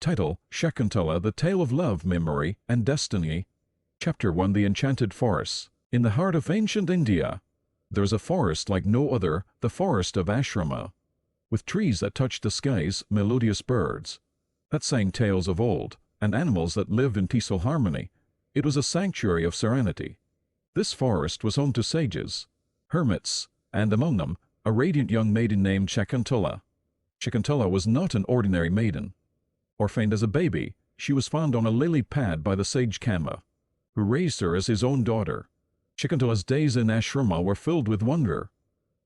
Title: Shakuntala, The Tale of Love, Memory, and Destiny. Chapter 1: The Enchanted Forests. In the heart of ancient India, there is a forest like no other, the forest of Ashrama, with trees that touched the skies, melodious birds that sang tales of old, and animals that lived in peaceful harmony. It was a sanctuary of serenity. This forest was home to sages, hermits, and among them, a radiant young maiden named Shakuntala. Shakuntala was not an ordinary maiden. Orphaned as a baby, she was found on a lily pad by the sage Kama, who raised her as his own daughter. Shakuntala's days in ashrama were filled with wonder.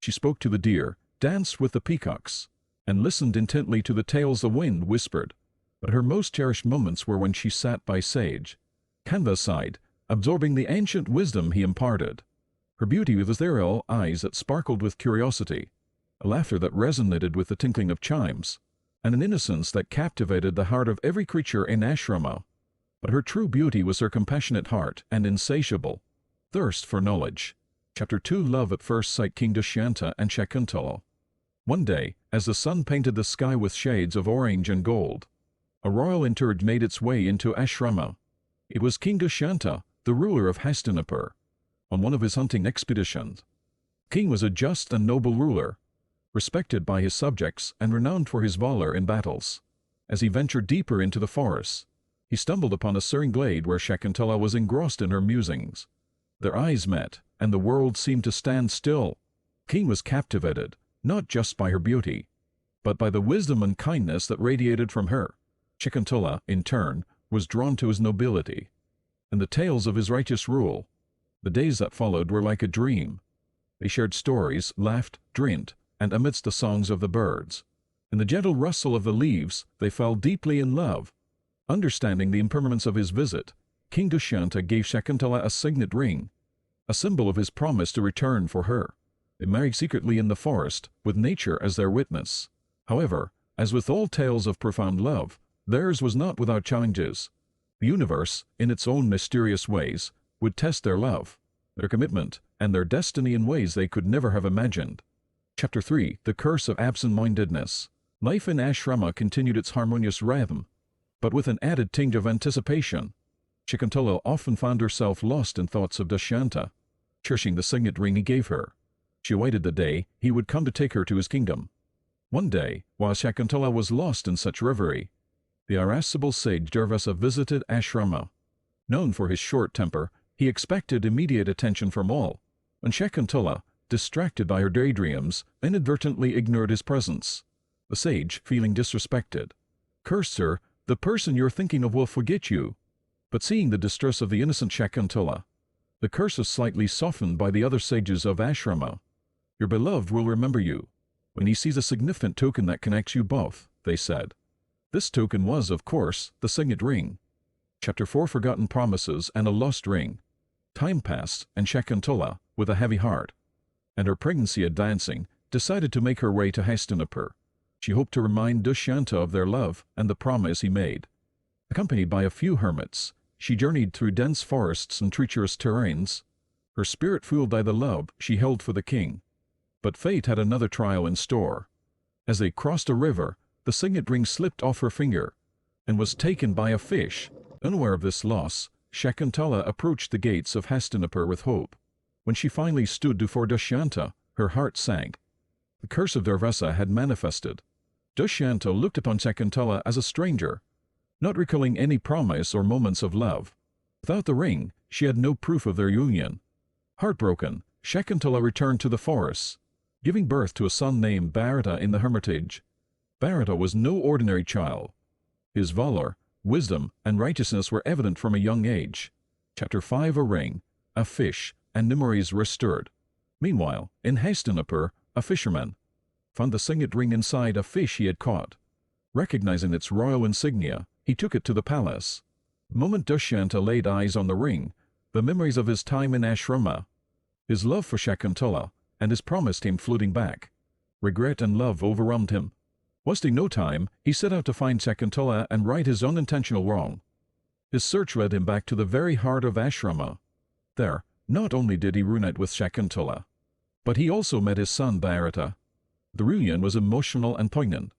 She spoke to the deer, danced with the peacocks, and listened intently to the tales the wind whispered. But her most cherished moments were when she sat by sage Kanva's side, absorbing the ancient wisdom he imparted. Her beauty was their eyes that sparkled with curiosity, a laughter that resonated with the tinkling of chimes, and an innocence that captivated the heart of every creature in ashrama. But her true beauty was her compassionate heart and insatiable thirst for knowledge. Chapter 2: Love at First Sight. King Dushyanta and Shakuntala. One day, as the sun painted the sky with shades of orange and gold, a royal entourage made its way into ashrama. It was King Dushyanta, the ruler of Hastinapur, on one of his hunting expeditions. King was a just and noble ruler, respected by his subjects and renowned for his valor in battles. As he ventured deeper into the forest, he stumbled upon a serene glade where Shakuntala was engrossed in her musings. Their eyes met, and the world seemed to stand still. King was captivated, not just by her beauty, but by the wisdom and kindness that radiated from her. Shakuntala, in turn, was drawn to his nobility and the tales of his righteous rule. The days that followed were like a dream. They shared stories, laughed, dreamed, and amidst the songs of the birds, in the gentle rustle of the leaves, they fell deeply in love. Understanding the impermanence of his visit, King Dushyanta gave Shakuntala a signet ring, a symbol of his promise to return for her. They married secretly in the forest, with nature as their witness. However, as with all tales of profound love, theirs was not without challenges. The universe, in its own mysterious ways, would test their love, their commitment, and their destiny in ways they could never have imagined. Chapter 3: The Curse of Absent-Mindedness. Life in ashrama continued its harmonious rhythm, but with an added tinge of anticipation. Shakuntala often found herself lost in thoughts of Dushyanta, cherishing the signet ring he gave her. She awaited the day he would come to take her to his kingdom. One day, while Shakuntala was lost in such reverie, the irascible sage Durvasa visited ashrama. Known for his short temper, he expected immediate attention from all. When Shakuntala, distracted by her daydreams, inadvertently ignored his presence, the sage, feeling disrespected, cursed her. "The person you're thinking of will forget you." But seeing the distress of the innocent Shakuntala, the curse was slightly softened by the other sages of ashrama. "Your beloved will remember you when he sees a significant token that connects you both," they said. This token was, of course, the signet ring. Chapter 4: Forgotten Promises and a Lost Ring. Time passed, and Shakuntala, with a heavy heart, and her pregnancy advancing, decided to make her way to Hastinapur. She hoped to remind Dushyanta of their love and the promise he made. Accompanied by a few hermits, she journeyed through dense forests and treacherous terrains, her spirit fueled by the love she held for the king. But fate had another trial in store. As they crossed a river, the signet ring slipped off her finger and was taken by a fish. Unaware of this loss, Shakuntala approached the gates of Hastinapur with hope. When she finally stood before Dushyanta, her heart sank. The curse of Durvasa had manifested. Dushyanta looked upon Shakuntala as a stranger, not recalling any promise or moments of love. Without the ring, she had no proof of their union. Heartbroken, Shakuntala returned to the forest, giving birth to a son named Bharata in the hermitage. Bharata was no ordinary child. His valor, wisdom, and righteousness were evident from a young age. Chapter 5: A Ring, a Fish, and Memories Restored. Meanwhile, in Hastinapur, a fisherman found the signet ring inside a fish he had caught. Recognizing its royal insignia, he took it to the palace. The moment Dushyanta laid eyes on the ring, the memories of his time in ashrama, his love for Shakuntala, and his promise came floating back. Regret and love overwhelmed him. Wasting no time, he set out to find Shakuntala and right his unintentional wrong. His search led him back to the very heart of ashrama. There, not only did he reunite with Shakuntala, but he also met his son Bharata. The reunion was emotional and poignant.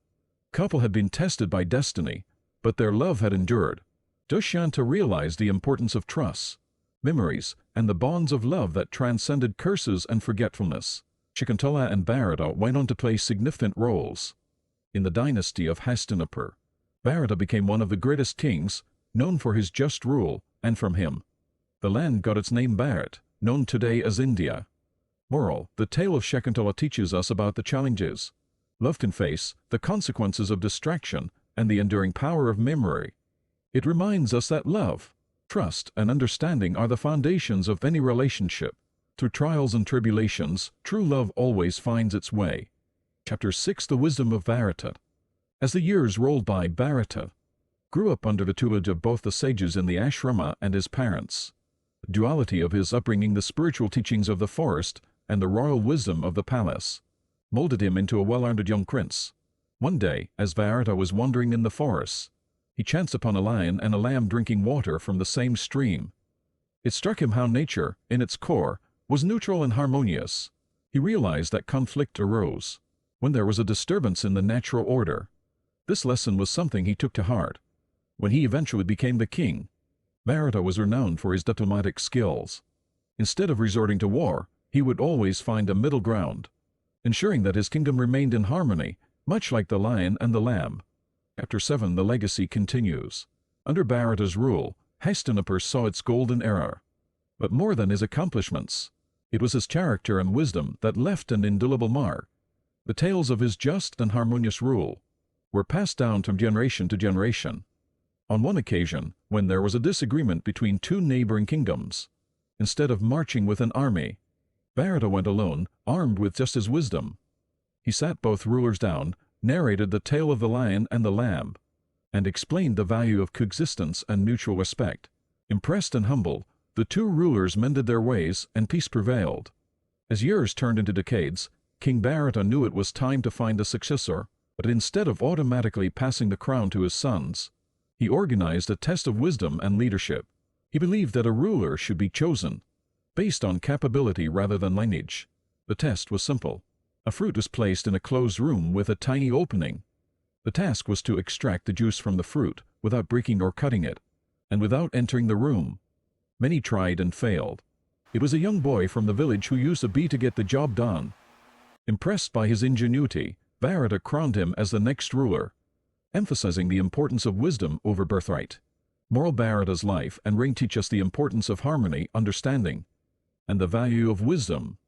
The couple had been tested by destiny, but their love had endured. Dushyanta realized the importance of trust, memories, and the bonds of love that transcended curses and forgetfulness. Shakuntala and Bharata went on to play significant roles. In the dynasty of Hastinapur, Bharata became one of the greatest kings, known for his just rule, and from him, the land got its name Bharat, known today as India. Moral: the tale of Shakuntala teaches us about the challenges love can face, the consequences of distraction, and the enduring power of memory. It reminds us that love, trust, and understanding are the foundations of any relationship. Through trials and tribulations, true love always finds its way. Chapter 6: The Wisdom of Bharata. As the years rolled by, Bharata grew up under the tutelage of both the sages in the ashrama and his parents. The duality of his upbringing, the spiritual teachings of the forest and the royal wisdom of the palace, molded him into a well-learned young prince. One day, as Bharata was wandering in the forest, he chanced upon a lion and a lamb drinking water from the same stream. It struck him how nature, in its core, was neutral and harmonious. He realized that conflict arose when there was a disturbance in the natural order. This lesson was something he took to heart. When he eventually became the king, Bharata was renowned for his diplomatic skills. Instead of resorting to war, he would always find a middle ground, ensuring that his kingdom remained in harmony, much like the lion and the lamb. Chapter 7: The Legacy continues. Under Bharata's rule, Hastinapur saw its golden era. But more than his accomplishments, it was his character and wisdom that left an indelible mark. The tales of his just and harmonious rule were passed down from generation to generation. On one occasion, when there was a disagreement between two neighboring kingdoms, instead of marching with an army, Bharata went alone, armed with just his wisdom. He sat both rulers down, narrated the tale of the lion and the lamb, and explained the value of coexistence and mutual respect. Impressed and humble, the two rulers mended their ways, and peace prevailed. As years turned into decades, King Bharata knew it was time to find a successor, but instead of automatically passing the crown to his sons, he organized a test of wisdom and leadership. He believed that a ruler should be chosen based on capability rather than lineage. The test was simple. A fruit was placed in a closed room with a tiny opening. The task was to extract the juice from the fruit without breaking or cutting it, and without entering the room. Many tried and failed. It was a young boy from the village who used a bee to get the job done. Impressed by his ingenuity, Bharata crowned him as the next ruler, emphasizing the importance of wisdom over birthright. Moral: Bharata's life and reign teach us the importance of harmony, understanding, and the value of wisdom.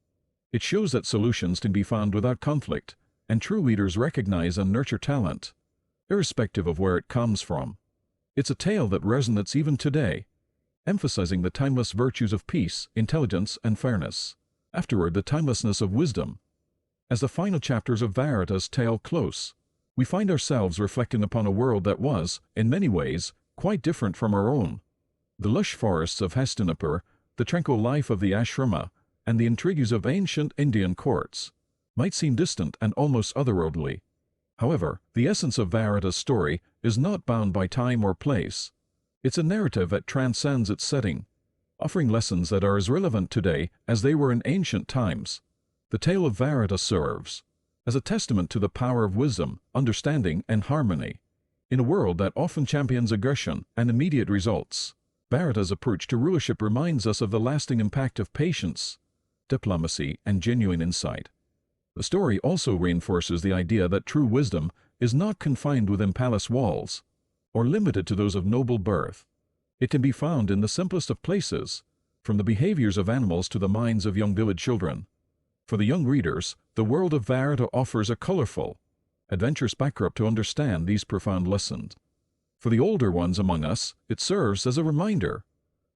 It shows that solutions can be found without conflict, and true leaders recognize and nurture talent, irrespective of where it comes from. It's a tale that resonates even today, emphasizing the timeless virtues of peace, intelligence, and fairness. Afterward, the timelessness of wisdom. As the final chapters of Bharata's tale close, we find ourselves reflecting upon a world that was, in many ways, quite different from our own. The lush forests of Hastinapur, the tranquil life of the ashrama, and the intrigues of ancient Indian courts might seem distant and almost otherworldly. However, the essence of Bharata's story is not bound by time or place. It's a narrative that transcends its setting, offering lessons that are as relevant today as they were in ancient times. The tale of Bharata serves as a testament to the power of wisdom, understanding, and harmony. In a world that often champions aggression and immediate results, Bharata's approach to rulership reminds us of the lasting impact of patience, diplomacy, and genuine insight. The story also reinforces the idea that true wisdom is not confined within palace walls or limited to those of noble birth. It can be found in the simplest of places, from the behaviors of animals to the minds of young village children. For the young readers, the world of Bharata offers a colorful, adventurous backdrop to understand these profound lessons. For the older ones among us, it serves as a reminder,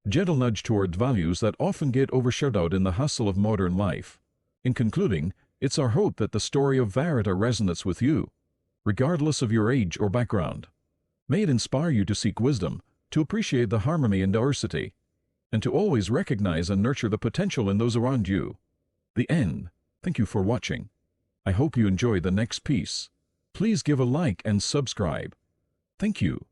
a gentle nudge toward values that often get overshadowed in the hustle of modern life. In concluding, it's our hope that the story of Bharata resonates with you, regardless of your age or background. May it inspire you to seek wisdom, to appreciate the harmony in diversity, and to always recognize and nurture the potential in those around you. The end. Thank you for watching. I hope you enjoy the next piece. Please give a like and subscribe. Thank you.